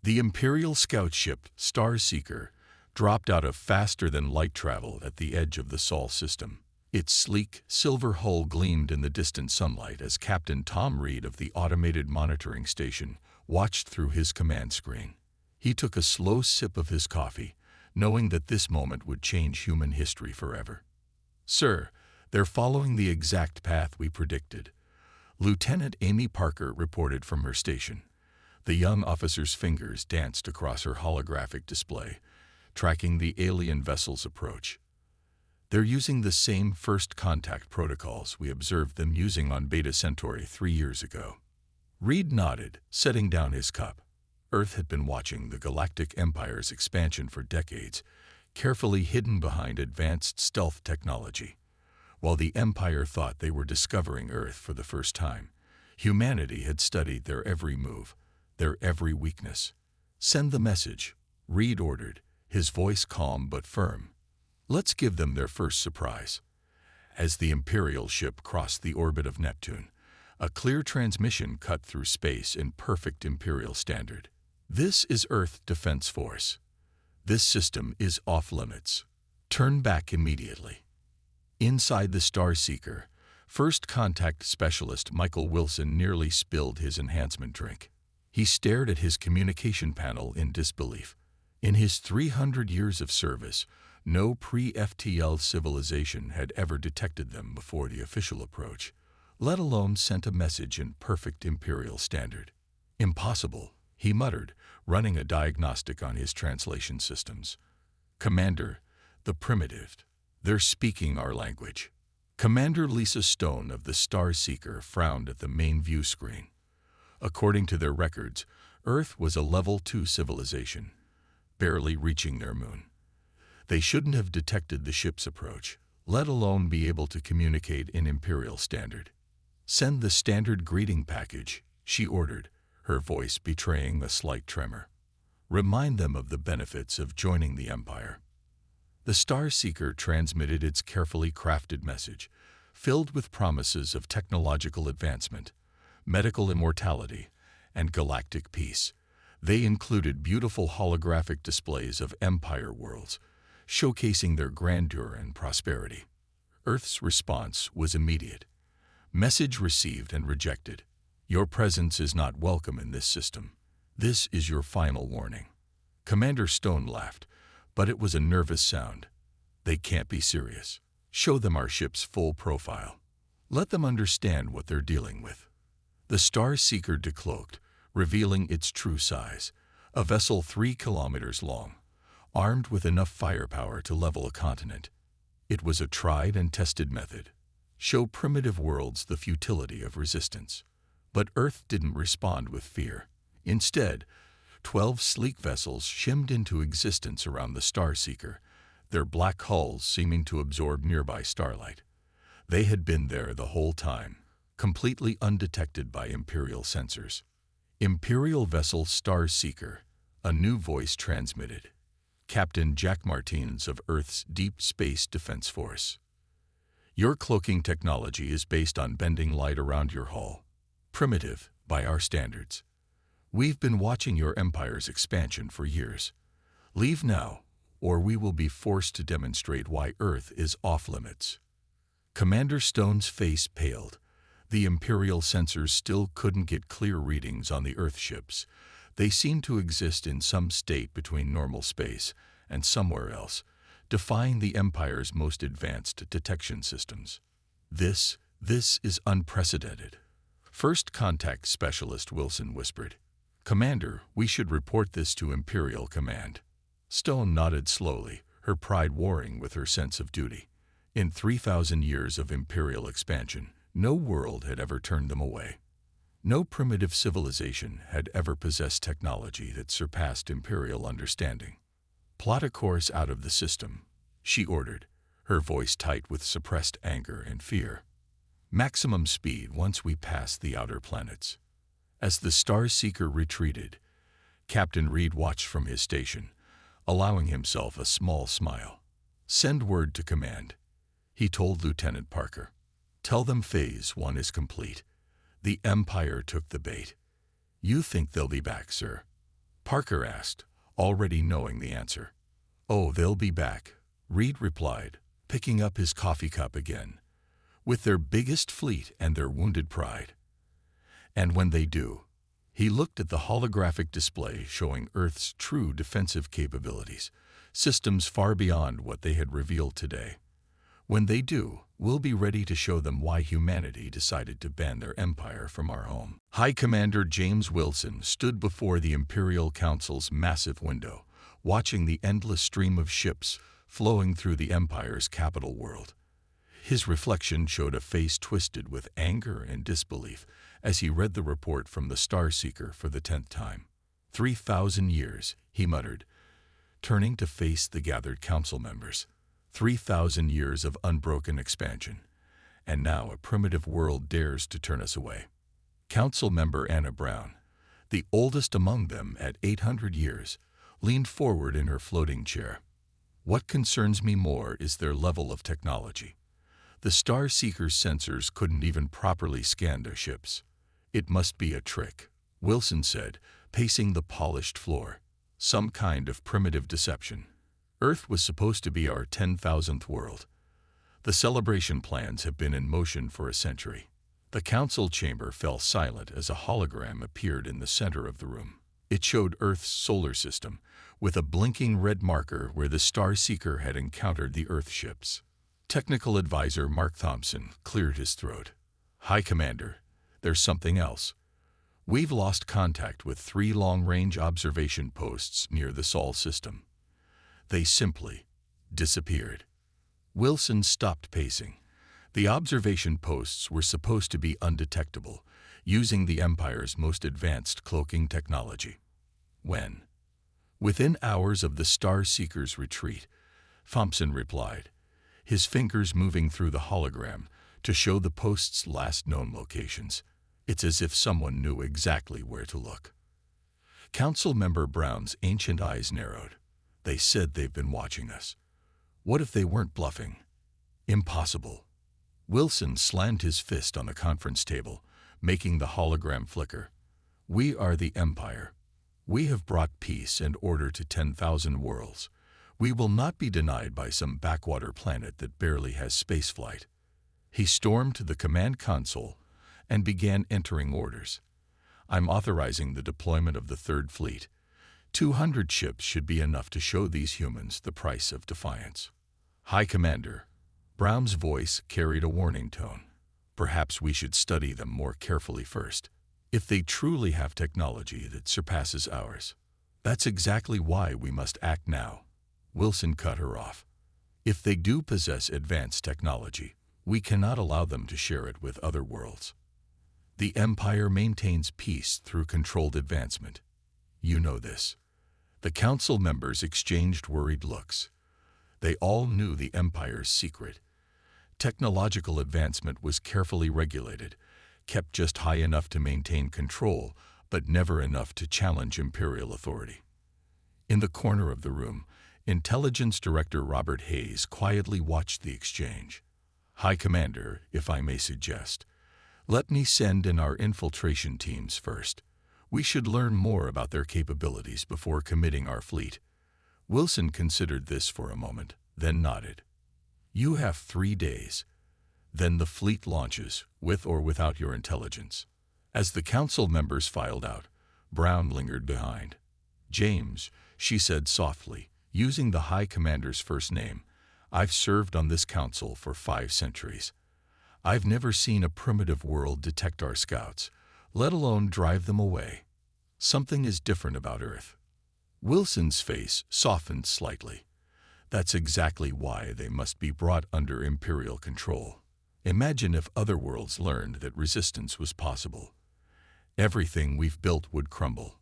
The Imperial scout ship, Star Seeker, dropped out of faster-than-light travel at the edge of the Sol system. Its sleek, silver hull gleamed in the distant sunlight as Captain Tom Reed of the automated monitoring station watched through his command screen. He took a slow sip of his coffee, knowing that this moment would change human history forever. "Sir, they're following the exact path we predicted," Lieutenant Amy Parker reported from her station. The young officer's fingers danced across her holographic display, tracking the alien vessel's approach. "They're using the same first contact protocols we observed them using on Beta Centauri 3 years ago." Reed nodded, setting down his cup. Earth had been watching the Galactic Empire's expansion for decades, carefully hidden behind advanced stealth technology. While the Empire thought they were discovering Earth for the first time, humanity had studied their every move, their every weakness. "Send the message," Reed ordered, his voice calm but firm. "Let's give them their first surprise." As the Imperial ship crossed the orbit of Neptune, a clear transmission cut through space in perfect Imperial standard. "This is Earth Defense Force. This system is off-limits. Turn back immediately." Inside the Star Seeker, First Contact Specialist Michael Wilson nearly spilled his enhancement drink. He stared at his communication panel in disbelief. In his 300 years of service, no pre-FTL civilization had ever detected them before the official approach, let alone sent a message in perfect Imperial standard. "Impossible," he muttered, running a diagnostic on his translation systems. "Commander, the primitive. They're speaking our language." Commander Lisa Stone of the Star Seeker frowned at the main view screen. According to their records, Earth was a Level 2 civilization, barely reaching their moon. They shouldn't have detected the ship's approach, let alone be able to communicate in Imperial standard. "Send the standard greeting package," she ordered, her voice betraying a slight tremor. "Remind them of the benefits of joining the Empire." The Star Seeker transmitted its carefully crafted message, filled with promises of technological advancement, medical immortality, and galactic peace. They included beautiful holographic displays of Empire worlds, showcasing their grandeur and prosperity. Earth's response was immediate. "Message received and rejected. Your presence is not welcome in this system. This is your final warning." Commander Stone laughed, but it was a nervous sound. "They can't be serious. Show them our ship's full profile. Let them understand what they're dealing with." The Star Seeker decloaked, revealing its true size, a vessel 3 kilometers long, armed with enough firepower to level a continent. It was a tried and tested method. Show primitive worlds the futility of resistance. But Earth didn't respond with fear. Instead, 12 sleek vessels shimmed into existence around the Star Seeker, their black hulls seeming to absorb nearby starlight. They had been there the whole time, completely undetected by Imperial sensors. "Imperial vessel Star Seeker," a new voice transmitted. "Captain Jack Martins of Earth's Deep Space Defense Force. Your cloaking technology is based on bending light around your hull. Primitive, by our standards. We've been watching your Empire's expansion for years. Leave now, or we will be forced to demonstrate why Earth is off-limits." Commander Stone's face paled. The Imperial sensors still couldn't get clear readings on the Earth ships. They seemed to exist in some state between normal space and somewhere else, defying the Empire's most advanced detection systems. This is unprecedented," First Contact Specialist Wilson whispered. "Commander, we should report this to Imperial Command." Stone nodded slowly, her pride warring with her sense of duty. In 3,000 years of Imperial expansion, no world had ever turned them away. No primitive civilization had ever possessed technology that surpassed Imperial understanding. "Plot a course out of the system," she ordered, her voice tight with suppressed anger and fear. "Maximum speed once we pass the outer planets." As the Star Seeker retreated, Captain Reed watched from his station, allowing himself a small smile. "Send word to command," he told Lieutenant Parker. "Tell them Phase 1 is complete. The Empire took the bait. You think they'll be back, sir? Parker asked, already knowing the answer. "Oh, they'll be back," Reed replied, picking up his coffee cup again, "with their biggest fleet and their wounded pride. And when they do," he looked at the holographic display showing Earth's true defensive capabilities, systems far beyond what they had revealed today. "When they do, we'll be ready to show them why humanity decided to ban their empire from our home." High Commander James Wilson stood before the Imperial Council's massive window, watching the endless stream of ships flowing through the Empire's capital world. His reflection showed a face twisted with anger and disbelief as he read the report from the Starseeker for the 10th time. 3,000 years, he muttered, turning to face the gathered council members. 3,000 years of unbroken expansion, and now a primitive world dares to turn us away. Council member Anna Brown, the oldest among them at 800 years, leaned forward in her floating chair. "What concerns me more is their level of technology. The Starseeker's sensors couldn't even properly scan their ships. It must be a trick," Wilson said, pacing the polished floor. "Some kind of primitive deception. Earth was supposed to be our 10,000th world. The celebration plans have been in motion for a century." The council chamber fell silent as a hologram appeared in the center of the room. It showed Earth's solar system, with a blinking red marker where the Starseeker had encountered the Earth ships. Technical advisor Mark Thompson cleared his throat. "High Commander, there's something else. We've lost contact with 3 long-range observation posts near the Sol system. They simply disappeared." Wilson stopped pacing. The observation posts were supposed to be undetectable, using the Empire's most advanced cloaking technology. "When?" "Within hours of the Starseeker's retreat," Thompson replied, his fingers moving through the hologram to show the post's last known locations. It's as if someone knew exactly where to look. Council member Brown's ancient eyes narrowed. "They said they've been watching us. What if they weren't bluffing?" "Impossible." Wilson slammed his fist on the conference table, making the hologram flicker. "We are the Empire. We have brought peace and order to 10,000 worlds. We will not be denied by some backwater planet that barely has spaceflight." He stormed to the command console and began entering orders. "I'm authorizing the deployment of the 3rd Fleet. 200 ships should be enough to show these humans the price of defiance." "High Commander," Brown's voice carried a warning tone, "perhaps we should study them more carefully first. If they truly have technology that surpasses ours." "That's exactly why we must act now," Wilson cut her off. "If they do possess advanced technology, we cannot allow them to share it with other worlds. The Empire maintains peace through controlled advancement. You know this." The council members exchanged worried looks. They all knew the Empire's secret. Technological advancement was carefully regulated, kept just high enough to maintain control, but never enough to challenge Imperial authority. In the corner of the room, Intelligence Director Robert Hayes quietly watched the exchange. "High Commander, if I may suggest, let me send in our infiltration teams first. We should learn more about their capabilities before committing our fleet." Wilson considered this for a moment, then nodded. "You have 3 days. Then the fleet launches, with or without your intelligence." As the council members filed out, Brown lingered behind. "James," she said softly, using the High Commander's first name, "I've served on this council for 5 centuries. I've never seen a primitive world detect our scouts, let alone drive them away. Something is different about Earth." Wilson's face softened slightly. "That's exactly why they must be brought under Imperial control. Imagine if other worlds learned that resistance was possible. Everything we've built would crumble."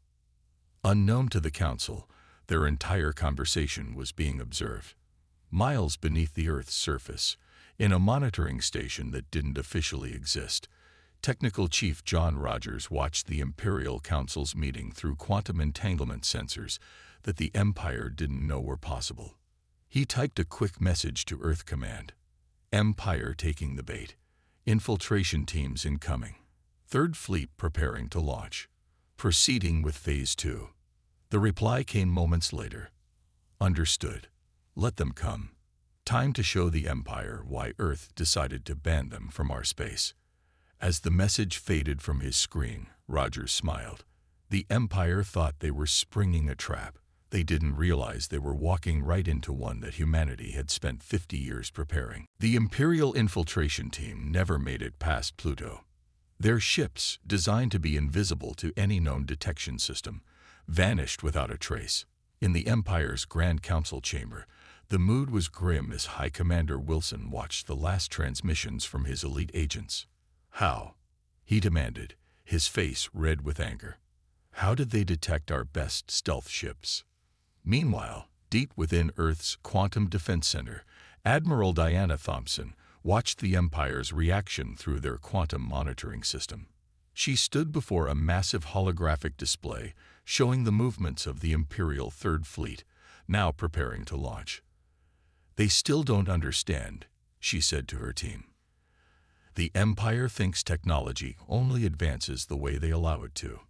Unknown to the council, their entire conversation was being observed. Miles beneath the Earth's surface, in a monitoring station that didn't officially exist, Technical Chief John Rogers watched the Imperial Council's meeting through quantum entanglement sensors that the Empire didn't know were possible. He typed a quick message to Earth Command. "Empire taking the bait. Infiltration teams incoming. 3rd Fleet preparing to launch. Proceeding with Phase 2. The reply came moments later. Understood. Let them come. Time to show the Empire why Earth decided to ban them from our space. As the message faded from his screen, Roger smiled. The Empire thought they were springing a trap. They didn't realize they were walking right into one that humanity had spent 50 years preparing. The Imperial infiltration team never made it past Pluto. Their ships, designed to be invisible to any known detection system, vanished without a trace. In the Empire's Grand Council chamber, the mood was grim as High Commander Wilson watched the last transmissions from his elite agents. How? He demanded, his face red with anger. How did they detect our best stealth ships? Meanwhile, deep within Earth's Quantum Defense Center, Admiral Diana Thompson watched the Empire's reaction through their quantum monitoring system. She stood before a massive holographic display showing the movements of the Imperial Third Fleet, now preparing to launch. They still don't understand, she said to her team. The Empire thinks technology only advances the way they allow it to.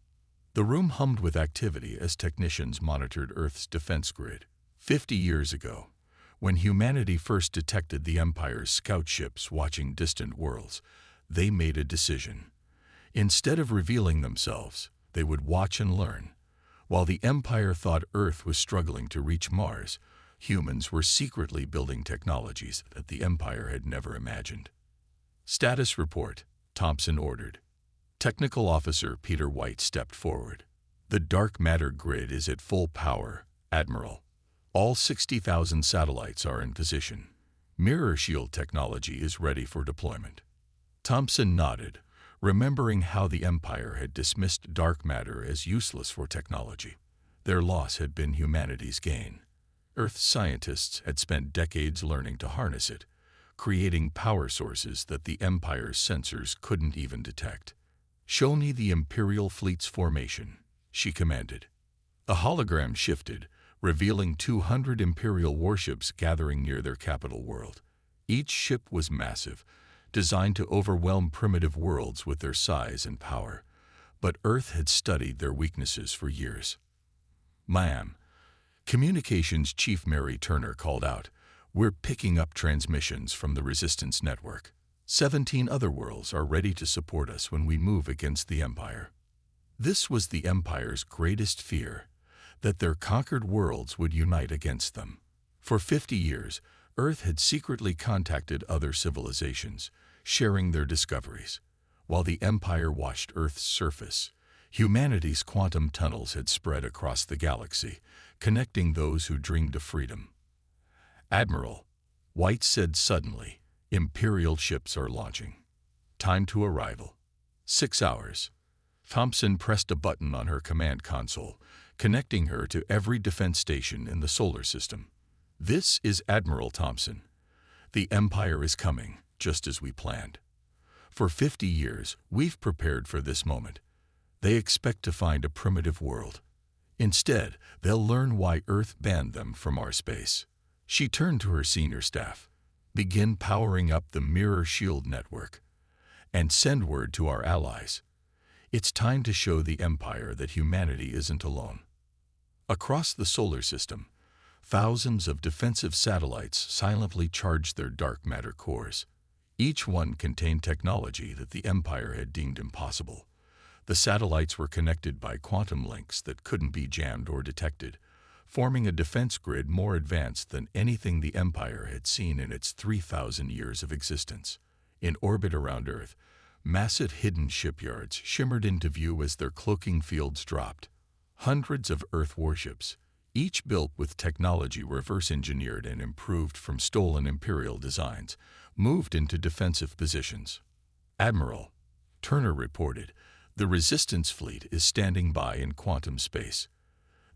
The room hummed with activity as technicians monitored Earth's defense grid. 50 years ago, when humanity first detected the Empire's scout ships watching distant worlds, they made a decision. Instead of revealing themselves, they would watch and learn. While the Empire thought Earth was struggling to reach Mars, humans were secretly building technologies that the Empire had never imagined. Status report, Thompson ordered. Technical Officer Peter White stepped forward. The dark matter grid is at full power, Admiral. All 60,000 satellites are in position. Mirror shield technology is ready for deployment. Thompson nodded, remembering how the Empire had dismissed dark matter as useless for technology. Their loss had been humanity's gain. Earth's scientists had spent decades learning to harness it, creating power sources that the Empire's sensors couldn't even detect. Show me the Imperial fleet's formation, she commanded. A hologram shifted, revealing 200 Imperial warships gathering near their capital world. Each ship was massive, designed to overwhelm primitive worlds with their size and power. But Earth had studied their weaknesses for years. Ma'am, Communications Chief Mary Turner called out, we're picking up transmissions from the Resistance Network. 17 other worlds are ready to support us when we move against the Empire. This was the Empire's greatest fear, that their conquered worlds would unite against them. For 50 years, Earth had secretly contacted other civilizations, sharing their discoveries. While the Empire watched Earth's surface, humanity's quantum tunnels had spread across the galaxy, connecting those who dreamed of freedom. Admiral, White said suddenly, Imperial ships are launching. Time to arrival. 6 hours. Thompson pressed a button on her command console, connecting her to every defense station in the solar system. This is Admiral Thompson. The Empire is coming, just as we planned. For 50 years, we've prepared for this moment. They expect to find a primitive world. Instead, they'll learn why Earth banned them from our space. She turned to her senior staff. Begin powering up the Mirror Shield network. And send word to our allies. It's time to show the Empire that humanity isn't alone. Across the solar system, thousands of defensive satellites silently charged their dark matter cores. Each one contained technology that the Empire had deemed impossible. The satellites were connected by quantum links that couldn't be jammed or detected, forming a defense grid more advanced than anything the Empire had seen in its 3,000 years of existence. In orbit around Earth, massive hidden shipyards shimmered into view as their cloaking fields dropped. Hundreds of Earth warships, each built with technology reverse-engineered and improved from stolen Imperial designs, moved into defensive positions. Admiral, Turner reported, the Resistance fleet is standing by in quantum space.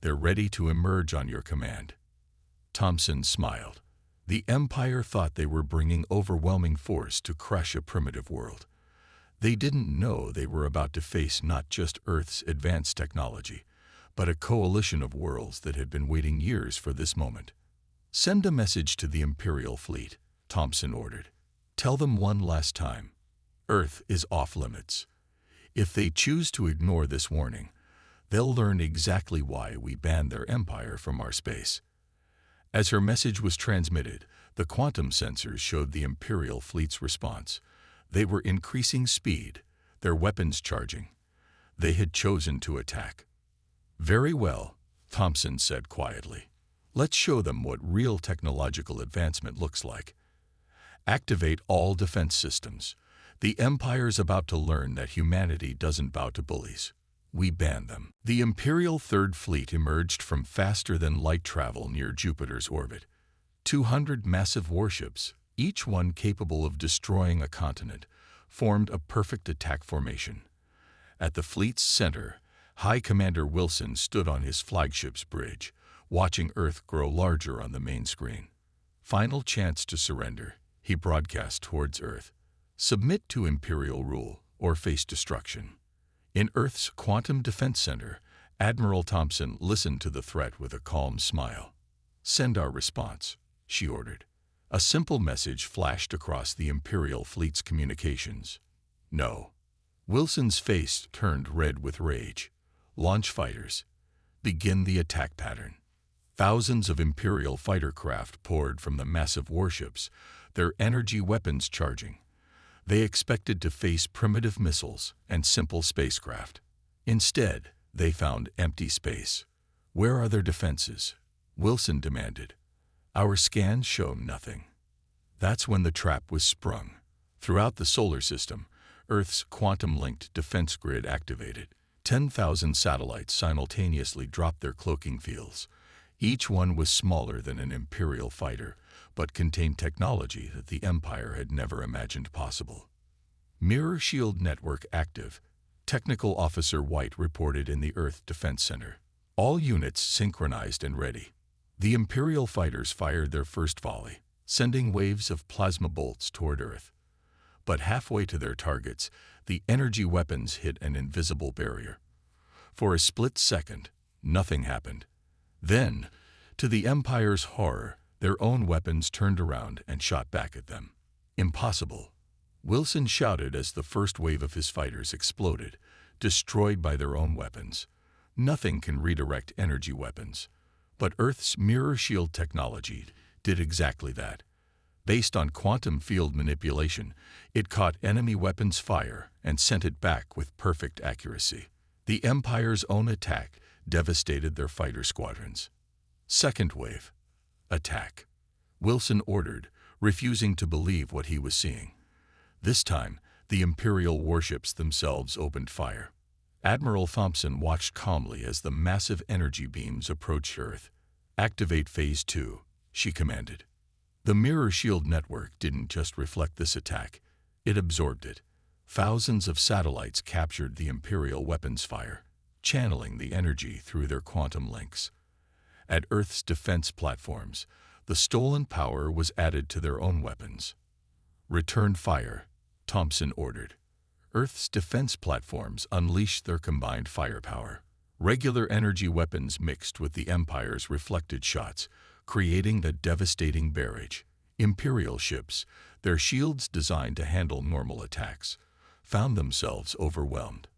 They're ready to emerge on your command. Thompson smiled. The Empire thought they were bringing overwhelming force to crush a primitive world. They didn't know they were about to face not just Earth's advanced technology, but a coalition of worlds that had been waiting years for this moment. Send a message to the Imperial fleet, Thompson ordered. Tell them one last time, Earth is off limits. If they choose to ignore this warning, They'll learn exactly why we banned their empire from our space. As her message was transmitted, the quantum sensors showed the Imperial fleet's response. They were increasing speed, their weapons charging. They had chosen to attack. "Very well," Thompson said quietly. "Let's show them what real technological advancement looks like. Activate all defense systems. The Empire's about to learn that humanity doesn't bow to bullies. We ban them." The Imperial Third Fleet emerged from faster-than-light travel near Jupiter's orbit. 200 massive warships, each one capable of destroying a continent, formed a perfect attack formation. At the fleet's center, High Commander Wilson stood on his flagship's bridge, watching Earth grow larger on the main screen. "Final chance to surrender," he broadcast towards Earth. "Submit to Imperial rule or face destruction." In Earth's Quantum Defense Center, Admiral Thompson listened to the threat with a calm smile. "Send our response," she ordered. A simple message flashed across the Imperial fleet's communications. "No." Wilson's face turned red with rage. "Launch fighters. Begin the attack pattern." Thousands of Imperial fighter craft poured from the massive warships, their energy weapons charging. They expected to face primitive missiles and simple spacecraft. Instead, they found empty space. "Where are their defenses?" Wilson demanded. "Our scans show nothing." That's when the trap was sprung. Throughout the solar system, Earth's quantum-linked defense grid activated. 10,000 satellites simultaneously dropped their cloaking fields. Each one was smaller than an Imperial fighter, but contained technology that the Empire had never imagined possible. "Mirror shield network active," Technical Officer White reported in the Earth Defense Center. "All units synchronized and ready." The Imperial fighters fired their first volley, sending waves of plasma bolts toward Earth. But halfway to their targets, the energy weapons hit an invisible barrier. For a split second, nothing happened. Then, to the Empire's horror, their own weapons turned around and shot back at them. "Impossible," Wilson shouted as the first wave of his fighters exploded, destroyed by their own weapons. Nothing can redirect energy weapons. But Earth's mirror shield technology did exactly that. Based on quantum field manipulation, it caught enemy weapons' fire and sent it back with perfect accuracy. The Empire's own attack devastated their fighter squadrons. "Second wave. Attack," Wilson ordered, refusing to believe what he was seeing. This time, the Imperial warships themselves opened fire. Admiral Thompson watched calmly as the massive energy beams approached Earth. "Activate Phase 2, she commanded. The mirror shield network didn't just reflect this attack, it absorbed it. Thousands of satellites captured the Imperial weapons fire, channeling the energy through their quantum links. At Earth's defense platforms, the stolen power was added to their own weapons. "Return fire," Thompson ordered. Earth's defense platforms unleashed their combined firepower. Regular energy weapons mixed with the Empire's reflected shots, creating the devastating barrage. Imperial ships, their shields designed to handle normal attacks, found themselves overwhelmed.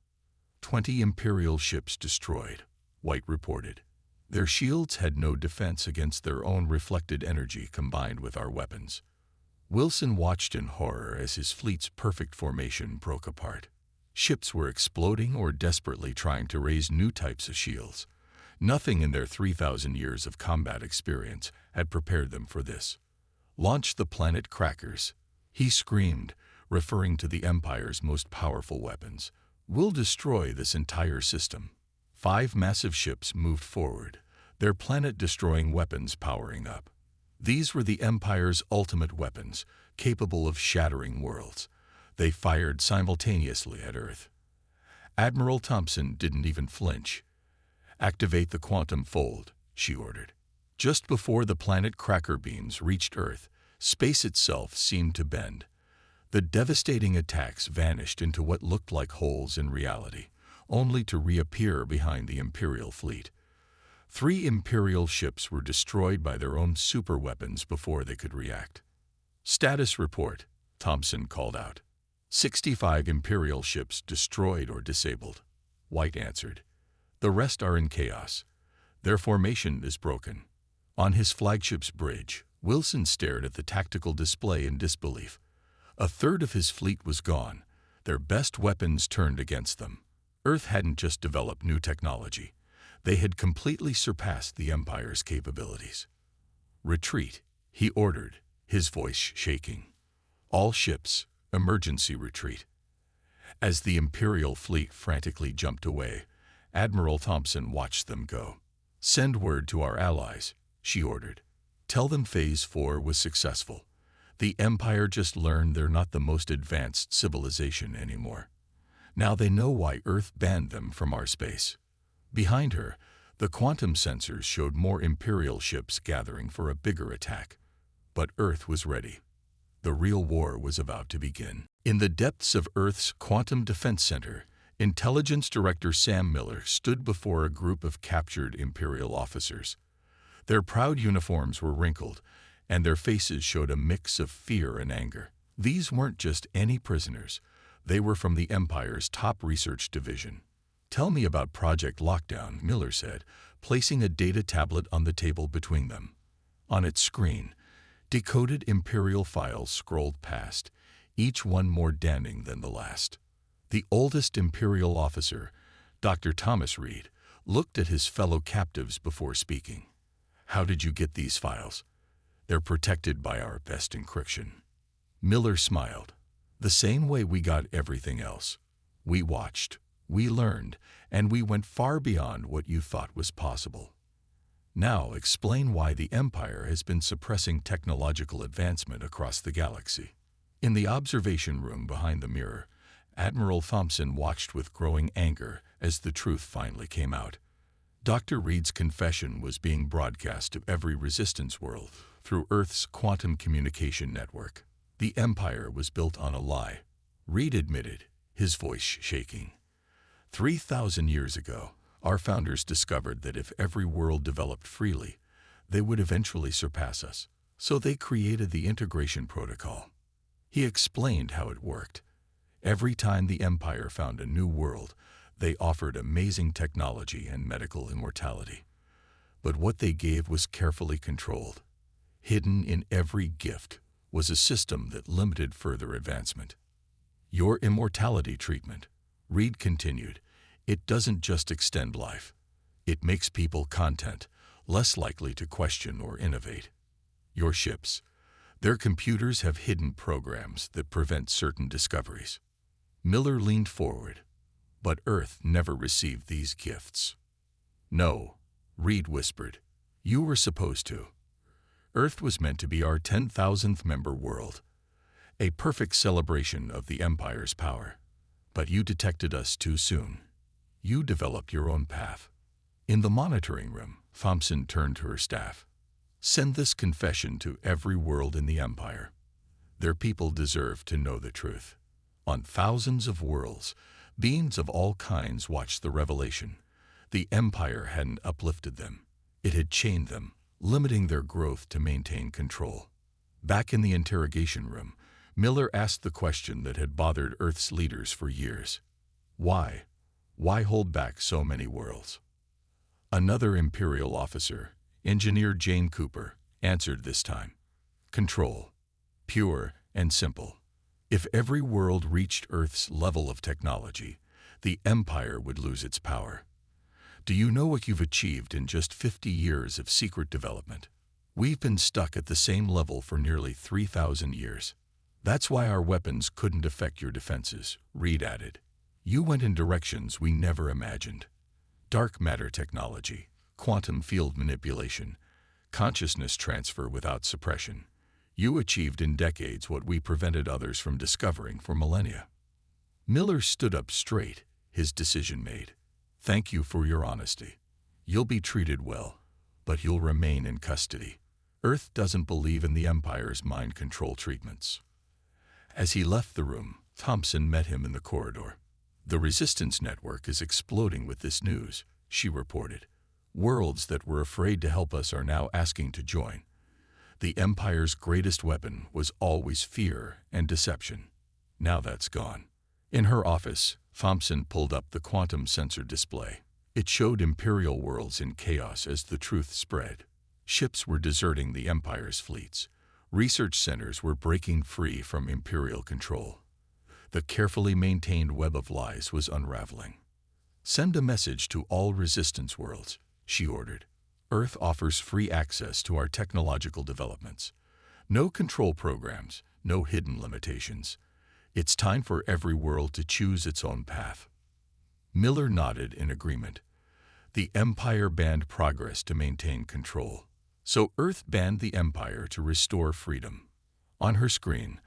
20 Imperial ships destroyed, White reported. Their shields had no defense against their own reflected energy combined with our weapons. Wilson watched in horror as his fleet's perfect formation broke apart. Ships were exploding or desperately trying to raise new types of shields. Nothing in their 3,000 years of combat experience had prepared them for this. "Launch the planet crackers," he screamed, referring to the Empire's most powerful weapons. "We'll destroy this entire system." 5 massive ships moved forward, their planet-destroying weapons powering up. These were the Empire's ultimate weapons, capable of shattering worlds. They fired simultaneously at Earth. Admiral Thompson didn't even flinch. "Activate the quantum fold," she ordered. Just before the planet cracker beams reached Earth, space itself seemed to bend. The devastating attacks vanished into what looked like holes in reality, only to reappear behind the Imperial fleet. 3 Imperial ships were destroyed by their own superweapons before they could react. "Status report," Thompson called out. 65 Imperial ships destroyed or disabled, White answered. The rest are in chaos. Their formation is broken. On his flagship's bridge, Wilson stared at the tactical display in disbelief. A third of his fleet was gone, their best weapons turned against them. Earth hadn't just developed new technology. They had completely surpassed the Empire's capabilities. "Retreat," he ordered, his voice shaking. "All ships, emergency retreat." As the Imperial fleet frantically jumped away, Admiral Thompson watched them go. "Send word to our allies," she ordered. "Tell them Phase 4 was successful. The Empire just learned they're not the most advanced civilization anymore. Now they know why Earth banned them from our space." Behind her, the quantum sensors showed more Imperial ships gathering for a bigger attack. But Earth was ready. The real war was about to begin. In the depths of Earth's Quantum Defense Center, Intelligence Director Sam Miller stood before a group of captured Imperial officers. Their proud uniforms were wrinkled, and their faces showed a mix of fear and anger. These weren't just any prisoners. They were from the Empire's top research division. "Tell me about Project Lockdown," Miller said, placing a data tablet on the table between them. On its screen, decoded Imperial files scrolled past, each one more damning than the last. The oldest Imperial officer, Dr. Thomas Reed, looked at his fellow captives before speaking. "How did you get these files?" "They're protected by our best encryption." Miller smiled. "The same way we got everything else. We watched, we learned, and we went far beyond what you thought was possible. Now explain why the Empire has been suppressing technological advancement across the galaxy." In the observation room behind the mirror, Admiral Thompson watched with growing anger as the truth finally came out. Dr. Reed's confession was being broadcast to every resistance world through Earth's quantum communication network. The Empire was built on a lie, Reed admitted, his voice shaking. 3,000 years ago, our founders discovered that if every world developed freely, they would eventually surpass us. So they created the integration protocol. He explained how it worked. Every time the Empire found a new world, they offered amazing technology and medical immortality. But what they gave was carefully controlled. Hidden in every gift was a system that limited further advancement. "Your immortality treatment," Reed continued, "it doesn't just extend life. It makes people content, less likely to question or innovate. Your ships, their computers have hidden programs that prevent certain discoveries." Miller leaned forward. "But Earth never received these gifts." "No," Reed whispered. "You were supposed to. Earth was meant to be our 10,000th member world, a perfect celebration of the Empire's power. But you detected us too soon. You developed your own path." In the monitoring room, Thompson turned to her staff. "Send this confession to every world in the Empire. Their people deserve to know the truth." On thousands of worlds, beings of all kinds watched the revelation. The Empire hadn't uplifted them. It had chained them, limiting their growth to maintain control. Back in the interrogation room, Miller asked the question that had bothered Earth's leaders for years. Why? Why hold back so many worlds? Another Imperial officer, Engineer Jane Cooper, answered this time. "Control. Pure and simple. If every world reached Earth's level of technology, the Empire would lose its power. Do you know what you've achieved in just 50 years of secret development? We've been stuck at the same level for nearly 3,000 years. That's why our weapons couldn't affect your defenses," Reed added. "You went in directions we never imagined. Dark matter technology, quantum field manipulation, consciousness transfer without suppression. You achieved in decades what we prevented others from discovering for millennia." Miller stood up straight, his decision made. "Thank you for your honesty. You'll be treated well, but you'll remain in custody. Earth doesn't believe in the Empire's mind control treatments." As he left the room, Thompson met him in the corridor. "The Resistance Network is exploding with this news," she reported. "Worlds that were afraid to help us are now asking to join. The Empire's greatest weapon was always fear and deception. Now that's gone." In her office, Thompson pulled up the quantum sensor display. It showed Imperial worlds in chaos as the truth spread. Ships were deserting the Empire's fleets. Research centers were breaking free from Imperial control. The carefully maintained web of lies was unraveling. "Send a message to all resistance worlds," she ordered. "Earth offers free access to our technological developments. No control programs, no hidden limitations. It's time for every world to choose its own path." Miller nodded in agreement. The Empire banned progress to maintain control. So Earth banned the Empire to restore freedom. On her screen,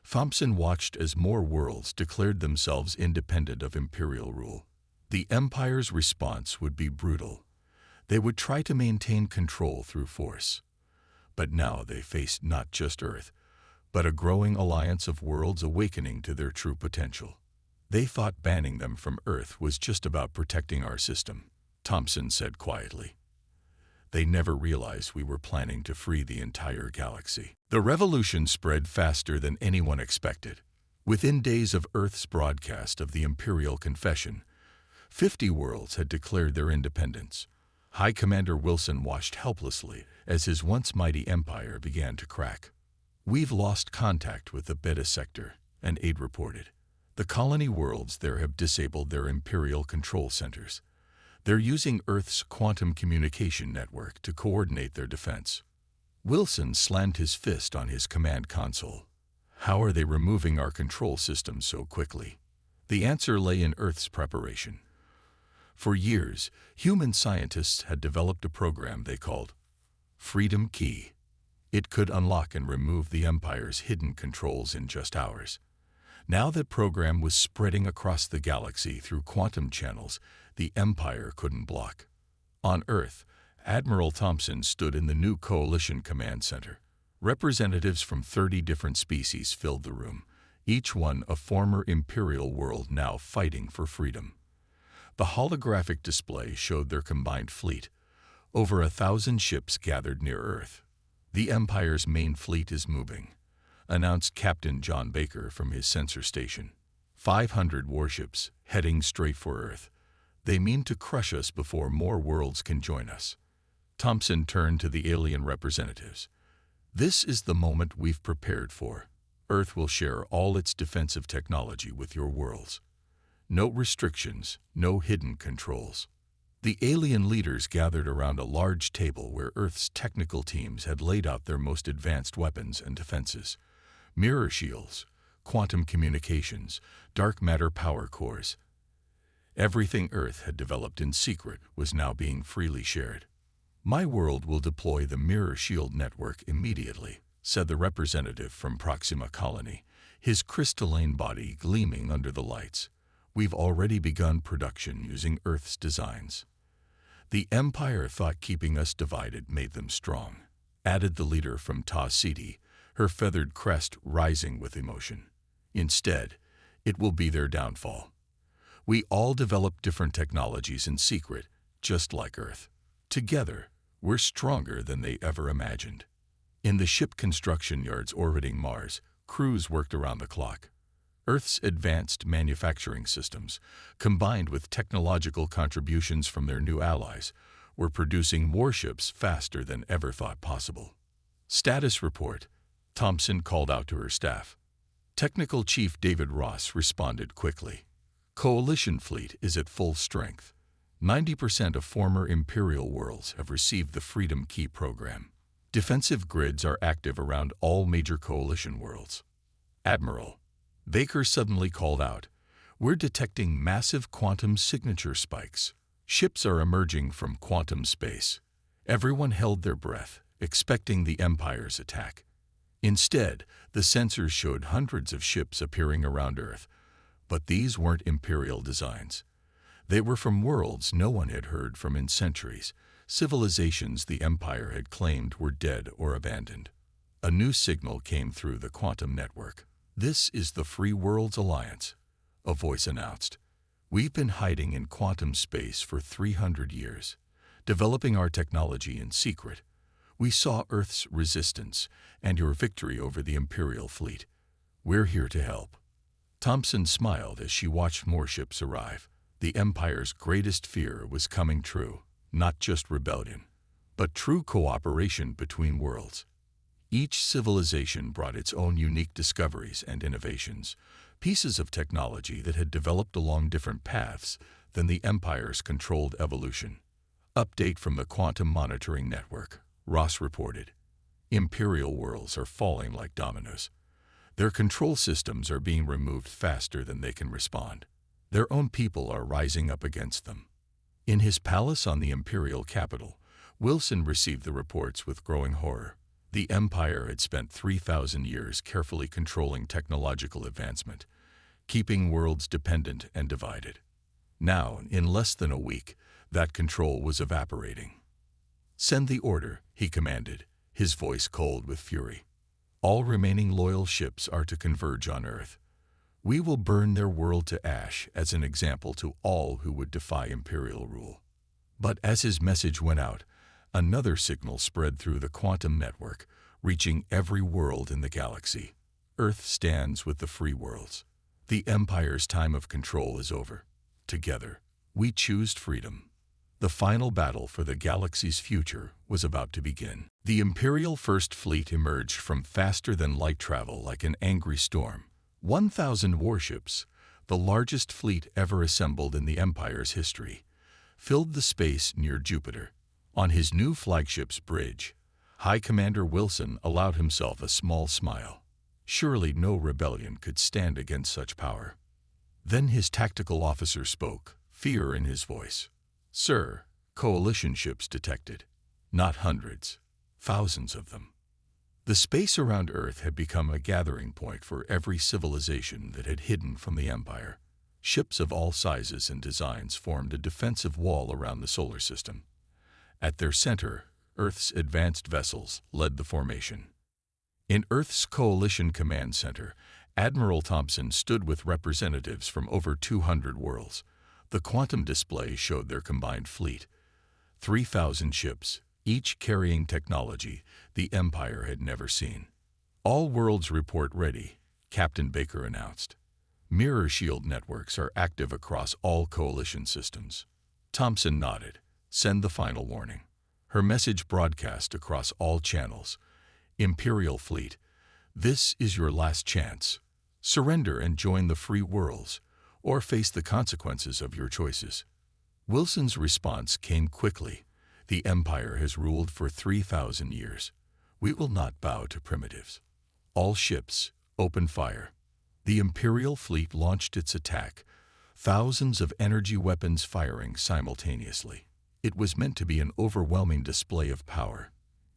Thompson watched as more worlds declared themselves independent of Imperial rule. The Empire's response would be brutal. They would try to maintain control through force. But now they faced not just Earth, but a growing alliance of worlds awakening to their true potential. They thought banning them from Earth was just about protecting our system, Thompson said quietly. They never realized we were planning to free the entire galaxy. The revolution spread faster than anyone expected. Within days of Earth's broadcast of the Imperial Confession, 50 worlds had declared their independence. High Commander Wilson watched helplessly as his once mighty empire began to crack. "We've lost contact with the Beta Sector," an aide reported. "The colony worlds there have disabled their Imperial control centers. They're using Earth's quantum communication network to coordinate their defense." Wilson slammed his fist on his command console. "How are they removing our control systems so quickly?" The answer lay in Earth's preparation. For years, human scientists had developed a program they called Freedom Key. It could unlock and remove the Empire's hidden controls in just hours. Now that program was spreading across the galaxy through quantum channels the Empire couldn't block. On Earth, Admiral Thompson stood in the new Coalition Command Center. Representatives from 30 different species filled the room, each one a former Imperial world now fighting for freedom. The holographic display showed their combined fleet, over 1,000 ships gathered near Earth. "The Empire's main fleet is moving," announced Captain John Baker from his sensor station. 500 warships, heading straight for Earth. They mean to crush us before more worlds can join us. Thompson turned to the alien representatives. "This is the moment we've prepared for. Earth will share all its defensive technology with your worlds. No restrictions, no hidden controls." The alien leaders gathered around a large table where Earth's technical teams had laid out their most advanced weapons and defenses. Mirror shields, quantum communications, dark matter power cores. Everything Earth had developed in secret was now being freely shared. "My world will deploy the mirror shield network immediately," said the representative from Proxima Colony, his crystalline body gleaming under the lights. "We've already begun production using Earth's designs." "The Empire thought keeping us divided made them strong," added the leader from Ta City, her feathered crest rising with emotion. "Instead, it will be their downfall. We all develop different technologies in secret, just like Earth. Together, we're stronger than they ever imagined." In the ship construction yards orbiting Mars, crews worked around the clock. Earth's advanced manufacturing systems, combined with technological contributions from their new allies, were producing warships faster than ever thought possible. "Status report," Thompson called out to her staff. Technical Chief David Ross responded quickly. "Coalition fleet is at full strength. 90% of former Imperial worlds have received the Freedom Key program. Defensive grids are active around all major Coalition worlds." "Admiral," Baker suddenly called out, "we're detecting massive quantum signature spikes. Ships are emerging from quantum space." Everyone held their breath, expecting the Empire's attack. Instead, the sensors showed hundreds of ships appearing around Earth, but these weren't Imperial designs. They were from worlds no one had heard from in centuries, civilizations the Empire had claimed were dead or abandoned. A new signal came through the quantum network. "This is the Free Worlds Alliance," a voice announced. "We've been hiding in quantum space for 300 years, developing our technology in secret. We saw Earth's resistance and your victory over the Imperial fleet. We're here to help." Thompson smiled as she watched more ships arrive. The Empire's greatest fear was coming true, not just rebellion, but true cooperation between worlds. Each civilization brought its own unique discoveries and innovations, pieces of technology that had developed along different paths than the Empire's controlled evolution. Update from the Quantum Monitoring Network, Ross reported. Imperial worlds are falling like dominoes. Their control systems are being removed faster than they can respond. Their own people are rising up against them. In his palace on the Imperial capital, Wilson received the reports with growing horror. The Empire had spent 3,000 years carefully controlling technological advancement, keeping worlds dependent and divided. Now, in less than a week, that control was evaporating. "Send the order," he commanded, his voice cold with fury. "All remaining loyal ships are to converge on Earth. We will burn their world to ash as an example to all who would defy Imperial rule." But as his message went out, another signal spread through the quantum network, reaching every world in the galaxy. Earth stands with the free worlds. The Empire's time of control is over. Together, we choose freedom. The final battle for the galaxy's future was about to begin. The Imperial First Fleet emerged from faster-than-light travel like an angry storm. 1,000 warships, the largest fleet ever assembled in the Empire's history, filled the space near Jupiter. On his new flagship's bridge, High Commander Wilson allowed himself a small smile. Surely no rebellion could stand against such power. Then his tactical officer spoke, fear in his voice. "Sir, coalition ships detected. Not hundreds, thousands of them." The space around Earth had become a gathering point for every civilization that had hidden from the Empire. Ships of all sizes and designs formed a defensive wall around the solar system. At their center, Earth's advanced vessels led the formation. In Earth's Coalition Command Center, Admiral Thompson stood with representatives from over 200 worlds. The quantum display showed their combined fleet. 3,000 ships, each carrying technology the Empire had never seen. "All worlds report ready," Captain Baker announced. "Mirror shield networks are active across all coalition systems." Thompson nodded. "Send the final warning." Her message broadcast across all channels. "Imperial Fleet, this is your last chance. Surrender and join the free worlds, or face the consequences of your choices." Wilson's response came quickly. "The Empire has ruled for 3,000 years. We will not bow to primitives. All ships, open fire." The Imperial fleet launched its attack, thousands of energy weapons firing simultaneously. It was meant to be an overwhelming display of power.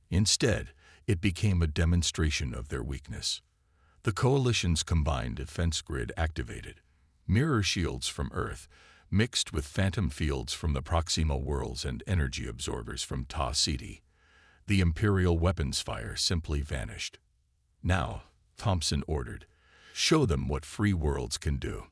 Instead, it became a demonstration of their weakness. The Coalition's combined defense grid activated. Mirror shields from Earth, mixed with phantom fields from the Proxima worlds and energy absorbers from Ta Ceti. The Imperial weapons fire simply vanished. "Now," Thompson ordered, "show them what free worlds can do."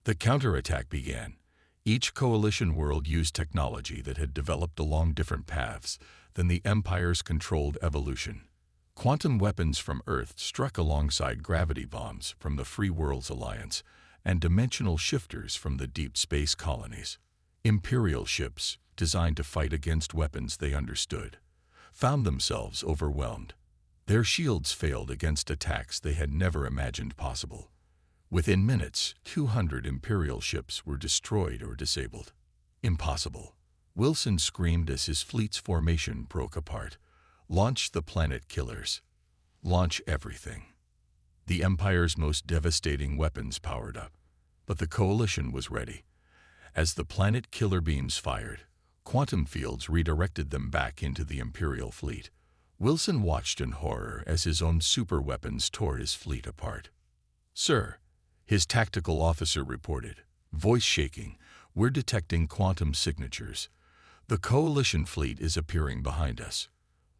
The counterattack began. Each coalition world used technology that had developed along different paths than the Empire's controlled evolution. Quantum weapons from Earth struck alongside gravity bombs from the Free Worlds Alliance and dimensional shifters from the deep space colonies. Imperial ships, designed to fight against weapons they understood, found themselves overwhelmed. Their shields failed against attacks they had never imagined possible. Within minutes, 200 Imperial ships were destroyed or disabled. "Impossible," Wilson screamed as his fleet's formation broke apart. "Launch the planet killers. Launch everything." The Empire's most devastating weapons powered up, but the Coalition was ready. As the planet killer beams fired, quantum fields redirected them back into the Imperial fleet. Wilson watched in horror as his own superweapons tore his fleet apart. "Sir," his tactical officer reported, voice shaking, "we're detecting quantum signatures. The Coalition fleet is appearing behind us."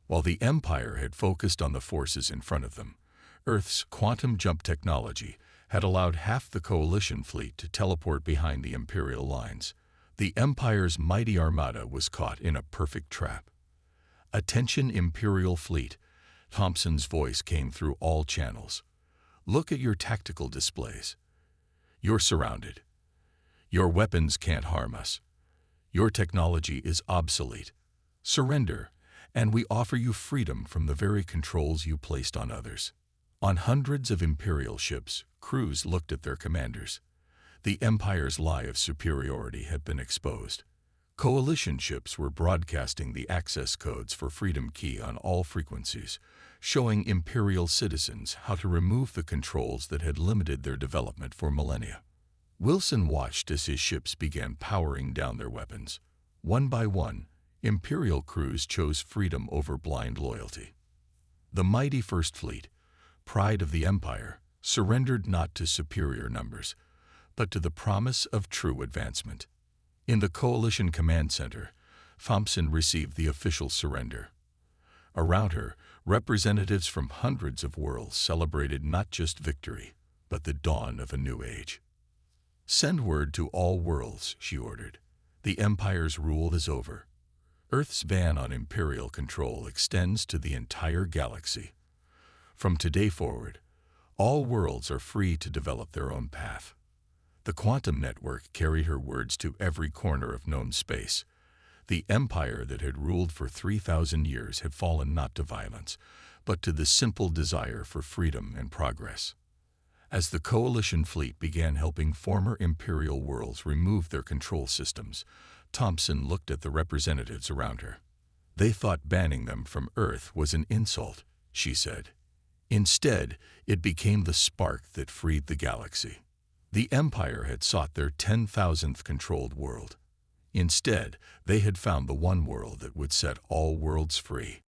While the Empire had focused on the forces in front of them, Earth's quantum jump technology had allowed half the Coalition fleet to teleport behind the Imperial lines. The Empire's mighty armada was caught in a perfect trap. "Attention Imperial fleet," Thompson's voice came through all channels. "Look at your tactical displays. You're surrounded. Your weapons can't harm us. Your technology is obsolete. Surrender, and we offer you freedom from the very controls you placed on others. On hundreds of Imperial ships, crews looked at their commanders. The Empire's lie of superiority had been exposed. Coalition ships were broadcasting the access codes for Freedom Key on all frequencies, showing Imperial citizens how to remove the controls that had limited their development for millennia. Wilson watched as his ships began powering down their weapons. One by one, Imperial crews chose freedom over blind loyalty. The mighty First Fleet, pride of the Empire, surrendered not to superior numbers, but to the promise of true advancement. In the Coalition Command Center, Thompson received the official surrender. Around her, representatives from hundreds of worlds celebrated not just victory, but the dawn of a new age. "Send word to all worlds," she ordered. "The Empire's rule is over. Earth's ban on Imperial control extends to the entire galaxy. From today forward, all worlds are free to develop their own path." The quantum network carried her words to every corner of known space. The empire that had ruled for 3,000 years had fallen not to violence, but to the simple desire for freedom and progress. As the Coalition fleet began helping former Imperial worlds remove their control systems, Thompson looked at the representatives around her. "They thought banning them from Earth was an insult," she said. "Instead, it became the spark that freed the galaxy. The Empire had sought their 10,000th controlled world. Instead, they had found the one world that would set all worlds free."